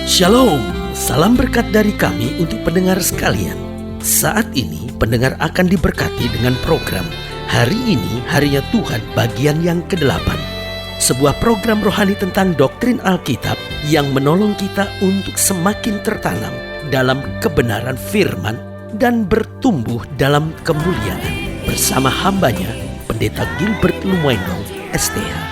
Shalom, salam berkat dari kami untuk pendengar sekalian. Saat ini pendengar akan diberkati dengan program Hari Ini Harinya Tuhan bagian yang ke-8. Sebuah program rohani tentang doktrin Alkitab yang menolong kita untuk semakin tertanam dalam kebenaran firman dan bertumbuh dalam kemuliaan. Bersama hambanya, Pendeta Gilbert Lumwendong, STH.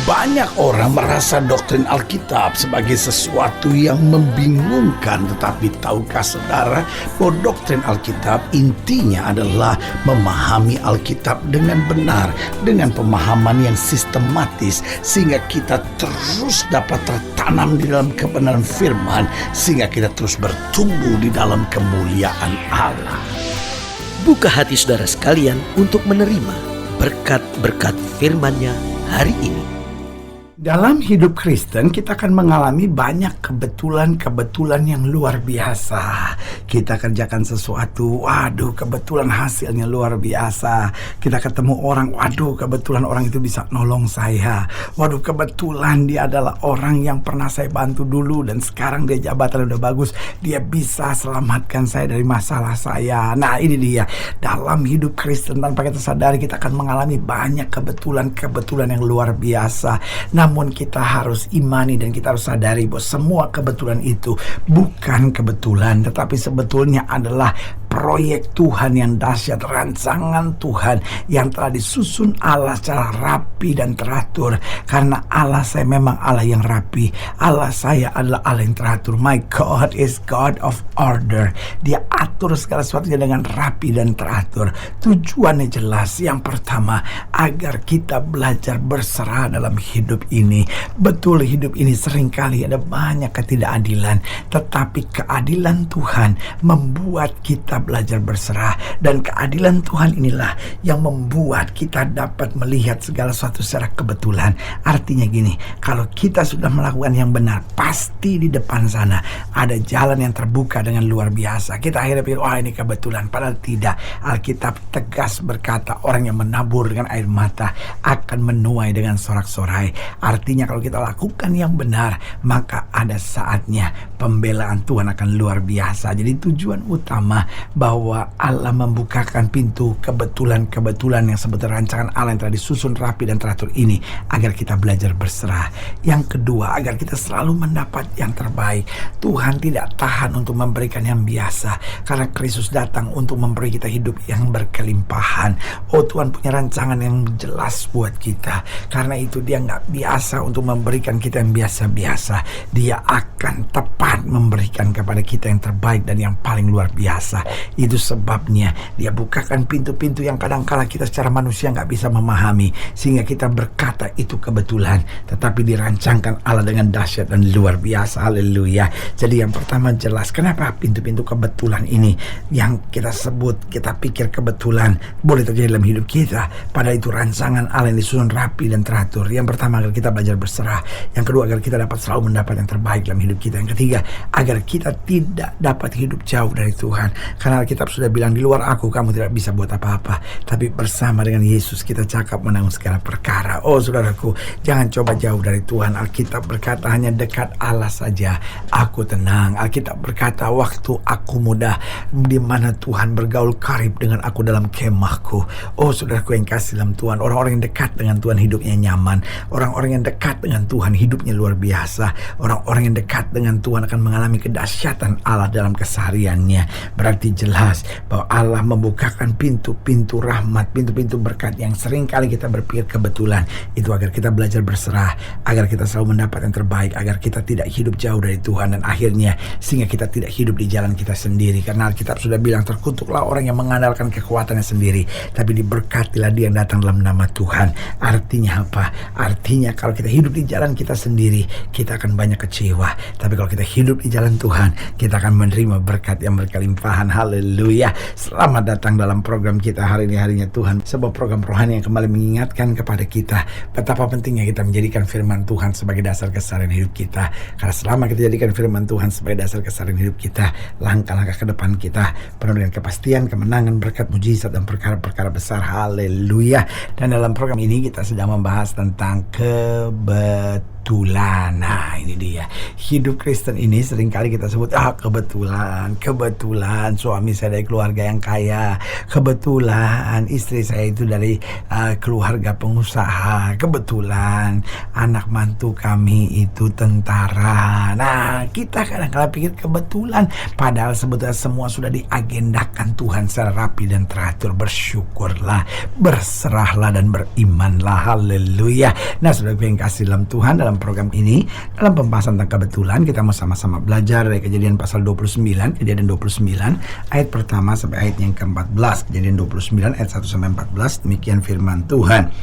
Banyak orang merasa doktrin Alkitab sebagai sesuatu yang membingungkan. Tetapi tahukah saudara bahwa doktrin Alkitab intinya adalah memahami Alkitab dengan benar, dengan pemahaman yang sistematis, sehingga kita terus dapat tertanam di dalam kebenaran firman, sehingga kita terus bertumbuh di dalam kemuliaan Allah. Buka hati saudara sekalian untuk menerima berkat-berkat firman-Nya hari ini. Dalam hidup Kristen kita akan mengalami banyak kebetulan-kebetulan yang luar biasa. Kita kerjakan sesuatu, waduh kebetulan hasilnya luar biasa. Kita ketemu orang, waduh kebetulan orang itu bisa nolong saya. Waduh kebetulan dia adalah orang yang pernah saya bantu dulu dan sekarang dia jabatan udah bagus. Dia bisa selamatkan saya dari masalah saya. Nah ini dia, dalam hidup Kristen tanpa kita sadari kita akan mengalami banyak kebetulan-kebetulan yang luar biasa. Namun kita harus imani dan kita harus sadari bahwa semua kebetulan itu bukan kebetulan, tetapi sebetulnya adalah proyek Tuhan yang dahsyat, rancangan Tuhan yang telah disusun Allah secara rapi dan teratur. Karena Allah saya memang Allah yang rapi, Allah saya adalah Allah yang teratur. My God is God of order. Dia atur segala sesuatunya dengan rapi dan teratur. Tujuannya jelas. Yang pertama, agar kita belajar berserah dalam hidup ini. Betul, hidup ini seringkali ada banyak ketidakadilan, tetapi keadilan Tuhan membuat kita belajar berserah. Dan keadilan Tuhan inilah yang membuat kita dapat melihat segala sesuatu secara kebetulan. Artinya gini, kalau kita sudah melakukan yang benar, pasti di depan sana ada jalan yang terbuka dengan luar biasa. Kita akhirnya pikir, wah ini kebetulan. Padahal tidak. Alkitab tegas berkata, orang yang menabur dengan air mata akan menuai dengan sorak-sorai. Artinya kalau kita lakukan yang benar, maka ada saatnya pembelaan Tuhan akan luar biasa. Jadi tujuan utama bahwa Allah membukakan pintu kebetulan-kebetulan yang sebetulnya rancangan Allah yang telah disusun rapi dan teratur ini, agar kita belajar berserah. Yang kedua, agar kita selalu mendapat yang terbaik. Tuhan tidak tahan untuk memberikan yang biasa, karena Kristus datang untuk memberi kita hidup yang berkelimpahan. Oh, Tuhan punya rancangan yang jelas buat kita. Karena itu dia gak biasa untuk memberikan kita yang biasa-biasa. Dia akan tepat memberikan kepada kita yang terbaik dan yang paling luar biasa. Itu sebabnya dia bukakan pintu-pintu yang kadang-kala kita secara manusia gak bisa memahami, sehingga kita berkata itu kebetulan, tetapi dirancangkan Allah dengan dahsyat dan luar biasa. Haleluya. Jadi yang pertama jelas, kenapa pintu-pintu kebetulan ini yang kita sebut, kita pikir kebetulan boleh terjadi dalam hidup kita, padahal itu rancangan Allah yang disusun rapi dan teratur. Yang pertama, agar kita belajar berserah. Yang kedua, agar kita dapat selalu mendapat yang terbaik dalam hidup kita. Yang ketiga, agar kita tidak dapat hidup jauh dari Tuhan. Karena Alkitab sudah bilang, di luar aku kamu tidak bisa buat apa-apa, tapi bersama dengan Yesus kita cakap menanggung segala perkara. Oh saudaraku, jangan coba jauh dari Tuhan. Alkitab berkata, hanya dekat Allah saja aku tenang. Alkitab berkata, waktu aku muda, di mana Tuhan bergaul karib dengan aku dalam kemahku. Oh saudaraku yang kasih dalam Tuhan, orang-orang yang dekat dengan Tuhan hidupnya nyaman. Orang-orang yang dekat dengan Tuhan hidupnya luar biasa. Orang-orang yang dekat dengan Tuhan akan mengalami kedahsyatan Allah dalam kesehariannya. Berarti jelas bahwa Allah membukakan pintu-pintu rahmat, pintu-pintu berkat yang sering kali kita berpikir kebetulan. Itu agar kita belajar berserah, agar kita selalu mendapat yang terbaik, agar kita tidak hidup jauh dari Tuhan, dan akhirnya sehingga kita tidak hidup di jalan kita sendiri. Karena Alkitab sudah bilang, terkutuklah orang yang mengandalkan kekuatannya sendiri, tapi diberkatilah dia yang datang dalam nama Tuhan. Artinya apa? Artinya kalau kita hidup di jalan kita sendiri, kita akan banyak kecewa. Tapi kalau kita hidup di jalan Tuhan, kita akan menerima berkat yang berkelimpahan. Haleluya. Haleluya. Selamat datang dalam program kita hari ini, Harinya Tuhan. Sebuah program rohani yang kembali mengingatkan kepada kita betapa pentingnya kita menjadikan firman Tuhan sebagai dasar keseharian hidup kita. Karena selama kita jadikan firman Tuhan sebagai dasar keseharian hidup kita, langkah-langkah ke depan kita penuh dengan kepastian, kemenangan, berkat, mujizat, dan perkara-perkara besar. Haleluya. Dan dalam program ini kita sedang membahas tentang kebetulan. Nah, ini dia. Hidup Kristen ini seringkali kita sebut kebetulan suami saya dari keluarga yang kaya, kebetulan istri saya itu dari keluarga pengusaha, kebetulan anak mantu kami itu tentara. Nah, kita kadang-kadang pikir kebetulan, padahal sebetulnya semua sudah diagendakan Tuhan secara rapi dan teratur. Bersyukurlah, berserahlah, dan berimanlah. Haleluya. Nah, saudara yang kasih dalam Tuhan, dalam program ini, dalam pembahasan tentang kebetulan, kita mau sama-sama belajar dari Kejadian pasal 29, Kejadian 29 ayat pertama sampai ayat yang ke-14. Kejadian 29 ayat 1 sampai 14. Demikian firman Tuhan.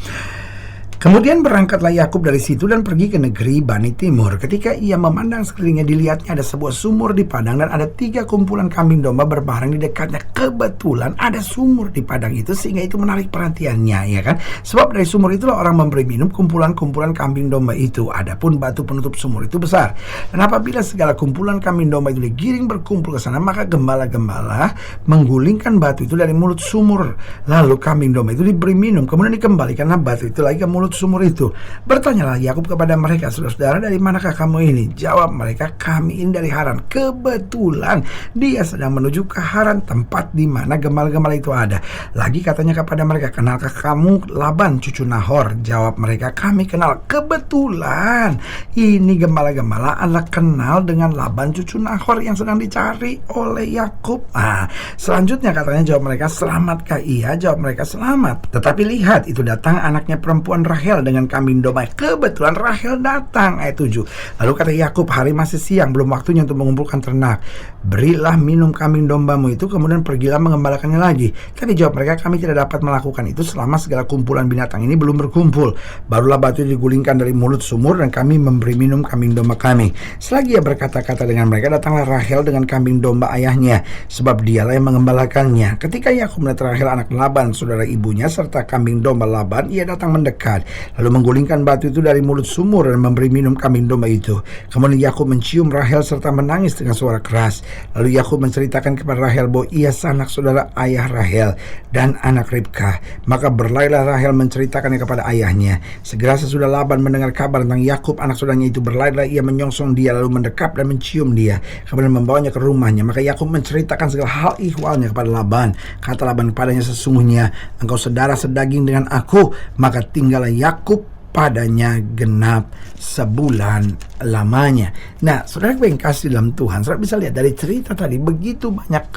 Kemudian berangkatlah Yakub dari situ dan pergi ke negeri Bani Timur. Ketika ia memandang sekelilingnya, dilihatnya ada sebuah sumur di padang dan ada 3 kumpulan kambing domba berbareng di dekatnya. Kebetulan ada sumur di padang itu, sehingga itu menarik perhatiannya, ya kan? Sebab dari sumur itulah orang memberi minum kumpulan-kumpulan kambing domba itu. Adapun batu penutup sumur itu besar. Dan apabila segala kumpulan kambing domba itu digiring berkumpul ke sana, maka gembala-gembala menggulingkan batu itu dari mulut sumur. Lalu kambing domba itu diberi minum, kemudian dikembalikanlah batu itu lagi ke mulut sumur itu. Bertanyalah Yakub kepada mereka, saudara-saudara, dari manakah kamu ini? Jawab mereka, kami ini dari Haran. Kebetulan dia sedang menuju ke Haran, tempat di mana gembala-gembala itu ada. Lagi katanya kepada mereka, kenalkah kamu Laban cucu Nahor? Jawab mereka, kami kenal. Kebetulan ini gembala-gembala adalah kenal dengan Laban cucu Nahor yang sedang dicari oleh Yakub. Selanjutnya katanya, jawab mereka, selamatkah ia? Jawab mereka, selamat. Tetapi lihat, itu datang anaknya perempuan Rahel dengan kambing domba. Kebetulan Rahel datang. Ayat 7. Lalu kata Yakub, hari masih siang, belum waktunya untuk mengumpulkan ternak. Berilah minum kambing dombamu itu, kemudian pergilah mengembalakannya lagi. Tapi jawab mereka, kami tidak dapat melakukan itu selama segala kumpulan binatang ini belum berkumpul. Barulah batu digulingkan dari mulut sumur dan kami memberi minum kambing domba kami. Selagi ia berkata-kata dengan mereka, datanglah Rahel dengan kambing domba ayahnya, sebab dialah yang mengembalakannya. Ketika Yakub melihat Rahel anak Laban, saudara ibunya, serta kambing domba Laban, ia datang mendekat, lalu menggulingkan batu itu dari mulut sumur dan memberi minum kambing domba itu. Kemudian Yakub mencium Rahel serta menangis dengan suara keras. Lalu Yakub menceritakan kepada Rahel bahwa ia sanak saudara ayah Rahel dan anak Ribkah. Maka berlarilah Rahel menceritakannya kepada ayahnya. Segera sesudah Laban mendengar kabar tentang Yakub anak saudaranya itu, berlarilah ia menyongsong dia, lalu mendekap dan mencium dia, kemudian membawanya ke rumahnya. Maka Yakub menceritakan segala hal ihwalnya kepada Laban. Kata Laban kepadanya, sesungguhnya engkau saudara sedaging dengan aku. Maka tinggallah Yakub padanya genap sebulan lamanya. Nah, saudara yang kasih dalam Tuhan, saudara bisa lihat dari cerita tadi, begitu banyak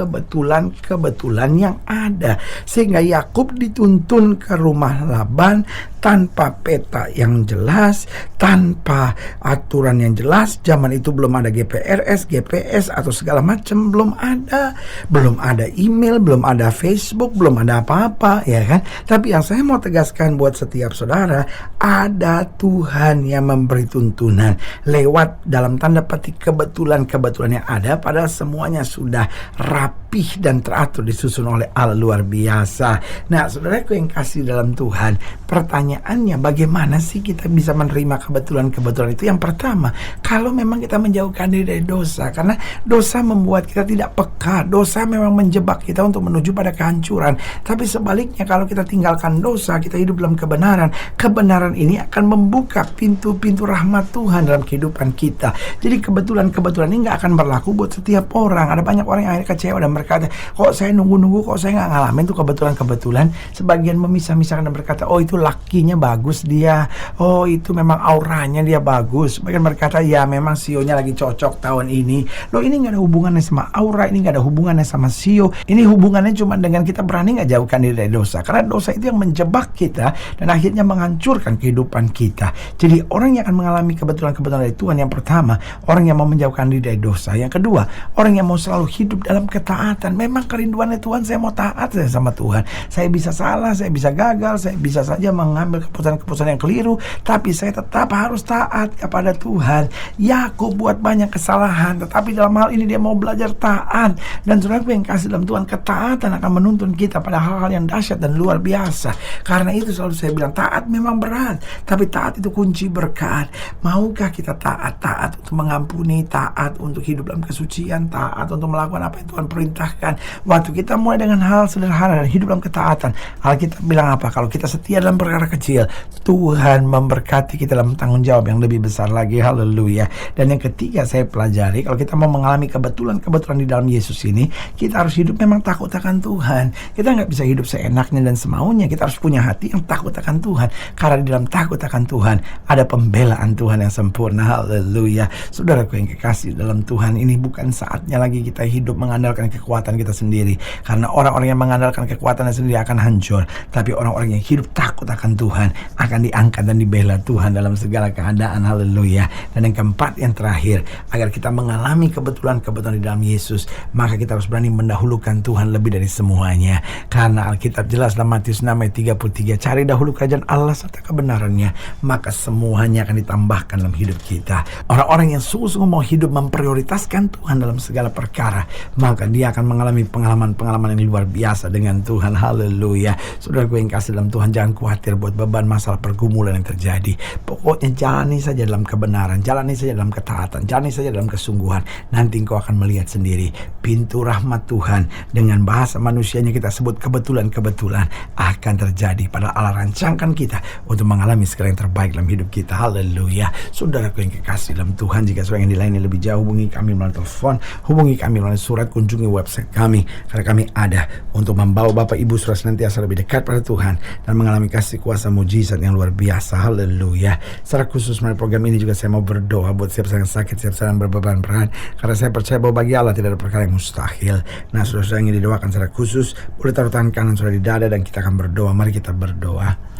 kebetulan yang ada, sehingga Yakub dituntun ke rumah Laban tanpa peta yang jelas, tanpa aturan yang jelas. Zaman itu belum ada GPRS, GPS atau segala macam, belum ada email, belum ada Facebook, belum ada apa-apa, ya kan? Tapi yang saya mau tegaskan buat setiap saudara, ada Tuhan yang memberi tuntunan lewat dalam tanda petik kebetulan yang ada, padahal semuanya sudah rapih dan teratur, disusun oleh Allah luar biasa. Nah, saudaraku yang kasih dalam Tuhan, pertanyaannya, bagaimana sih kita bisa menerima kebetulan itu? Yang pertama, kalau memang kita menjauhkan diri dari dosa, karena dosa membuat kita tidak peka, dosa memang menjebak kita untuk menuju pada kehancuran. Tapi sebaliknya, kalau kita tinggalkan dosa, kita hidup dalam kebenaran ini akan membuka pintu-pintu rahmat Tuhan dalam kehidupan kita. Jadi kebetulan ini gak akan berlaku buat setiap orang. Ada banyak orang yang akhirnya kecewa dan berkata, kok saya nunggu, kok saya gak ngalamin tuh kebetulan. Sebagian memisah-misahkan dan berkata, oh itu lakinya bagus dia, oh itu memang auranya dia bagus. Sebagian berkata, ya memang sionya lagi cocok tahun ini. Loh, ini gak ada hubungannya sama aura, ini gak ada hubungannya sama sio. Ini hubungannya cuma dengan kita berani gak jauhkan diri dari dosa. Karena dosa itu yang menjebak kita dan akhirnya menghancurkan kehidupan kehidupan kita. Jadi orang yang akan mengalami kebetulan-kebetulan dari Tuhan, yang pertama, orang yang mau menjauhkan diri dari dosa. Yang kedua, orang yang mau selalu hidup dalam ketaatan. Memang kerinduannya Tuhan, saya mau taat saya sama Tuhan. Saya bisa salah, saya bisa gagal, saya bisa saja mengambil keputusan-keputusan yang keliru, tapi saya tetap harus taat kepada Tuhan. Yakub buat banyak kesalahan, tetapi dalam hal ini dia mau belajar taat. Dan saudaraku yang kasih dalam Tuhan, ketaatan akan menuntun kita pada hal-hal yang dahsyat dan luar biasa. Karena itu selalu saya bilang, taat memang berat, tapi taat itu kunci berkat. Maukah kita taat? Taat untuk mengampuni, taat untuk hidup dalam kesucian, taat untuk melakukan apa yang Tuhan perintahkan. Waktu kita mulai dengan hal sederhana dan hidup dalam ketaatan, Alkitab bilang apa? Kalau kita setia dalam perkara kecil, Tuhan memberkati kita dalam tanggung jawab yang lebih besar lagi. Haleluya. Dan yang ketiga saya pelajari, kalau kita mau mengalami kebetulan-kebetulan di dalam Yesus ini, kita harus hidup memang takut akan Tuhan. Kita nggak bisa hidup seenaknya dan semaunya. Kita harus punya hati yang takut akan Tuhan. Karena di dalam takut akan Tuhan ada pembelaan Tuhan yang sempurna. Haleluya. Saudaraku yang kekasih dalam Tuhan, ini bukan saatnya lagi kita hidup mengandalkan kekuatan kita sendiri. Karena orang-orang yang mengandalkan kekuatannya sendiri akan hancur. Tapi orang-orang yang hidup takut akan Tuhan akan diangkat dan dibela Tuhan dalam segala keadaan. Haleluya. Dan yang keempat, yang terakhir, agar kita mengalami kebetulan-kebetulan di dalam Yesus, maka kita harus berani mendahulukan Tuhan lebih dari semuanya. Karena Alkitab jelas dalam Matius 6 ayat 33, cari dahulu kerajaan Allah serta kebenarannya, maka semuanya akan ditambahkan dalam hidup kita. Orang-orang yang sungguh-sungguh mau hidup memprioritaskan Tuhan dalam segala perkara, maka dia akan mengalami pengalaman-pengalaman yang luar biasa dengan Tuhan. Haleluya. Saudaraku yang kasih dalam Tuhan, jangan khawatir buat beban masalah pergumulan yang terjadi. Pokoknya jalani saja dalam kebenaran, jalani saja dalam ketaatan, jalani saja dalam kesungguhan. Nanti engkau akan melihat sendiri pintu rahmat Tuhan, dengan bahasa manusianya kita sebut kebetulan-kebetulan, akan terjadi. Padahal Allah rancangkan kita untuk mengalami segala yang terbaik dalam hidup kita. Haleluya. Saudaraku yang kekasih dalam Tuhan, jika saudara yang dilayani lebih jauh, hubungi kami melalui telepon, hubungi kami melalui surat, kunjungi website kami, karena kami ada untuk membawa Bapak Ibu saudara senantiasa lebih dekat pada Tuhan dan mengalami kasih kuasa mujizat yang luar biasa. Haleluya. Secara khusus melalui program ini juga saya mau berdoa buat siapa yang sakit, siapa yang berbeban berat, karena saya percaya bahwa bagi Allah tidak ada perkara yang mustahil. Nah, saudara yang ingin didoakan secara khusus, boleh taruh tangan kanan saudara di dada dan kita akan berdoa. Mari kita berdoa.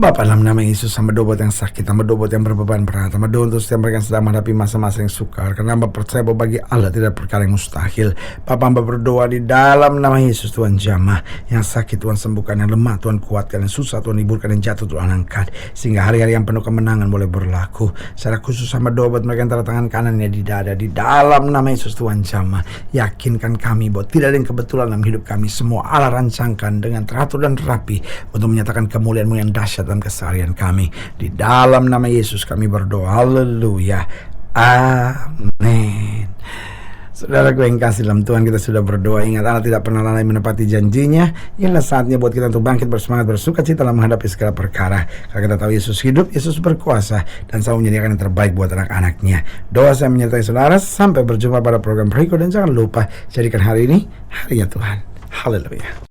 Bapa, dalam nama Yesus, hamba doa buat yang sakit, hamba doa buat yang berbeban berat, hamba doa untuk setiap mereka yang sedang menghadapi masa-masa yang sukar, karena hamba percaya bahwa bagi Allah tidak ada perkara yang mustahil. Bapa, hamba berdoa di dalam nama Yesus, Tuhan jamah yang sakit, Tuhan sembuhkan, yang lemah Tuhan kuatkan, yang susah Tuhan hiburkan, yang jatuh Tuhan angkat, sehingga hari-hari yang penuh kemenangan boleh berlaku. Secara khusus hamba doa buat mereka yang taruh tangan kanannya di dada, di dalam nama Yesus, Tuhan jamah, yakinkan kami bahwa tidak ada yang kebetulan dalam hidup kami. Semua Allah rancangkan dengan teratur dan rapi untuk menyatakan kemuliaan-Mu yang dahsyat dalam keseharian kami. Di dalam nama Yesus kami berdoa. Haleluya. Amin. Saudaraku yang kasih dalam Tuhan, kita sudah berdoa. Ingat, Allah tidak pernah lalai menepati janjinya. Inilah saatnya buat kita untuk bangkit bersemangat, bersuka cita dalam menghadapi segala perkara. Karena kita tahu Yesus hidup, Yesus berkuasa, dan selalu menyediakan yang terbaik buat anak-anaknya. Doa saya menyertai saudara. Sampai berjumpa pada program berikut, dan jangan lupa jadikan hari ini harinya Tuhan. Haleluya.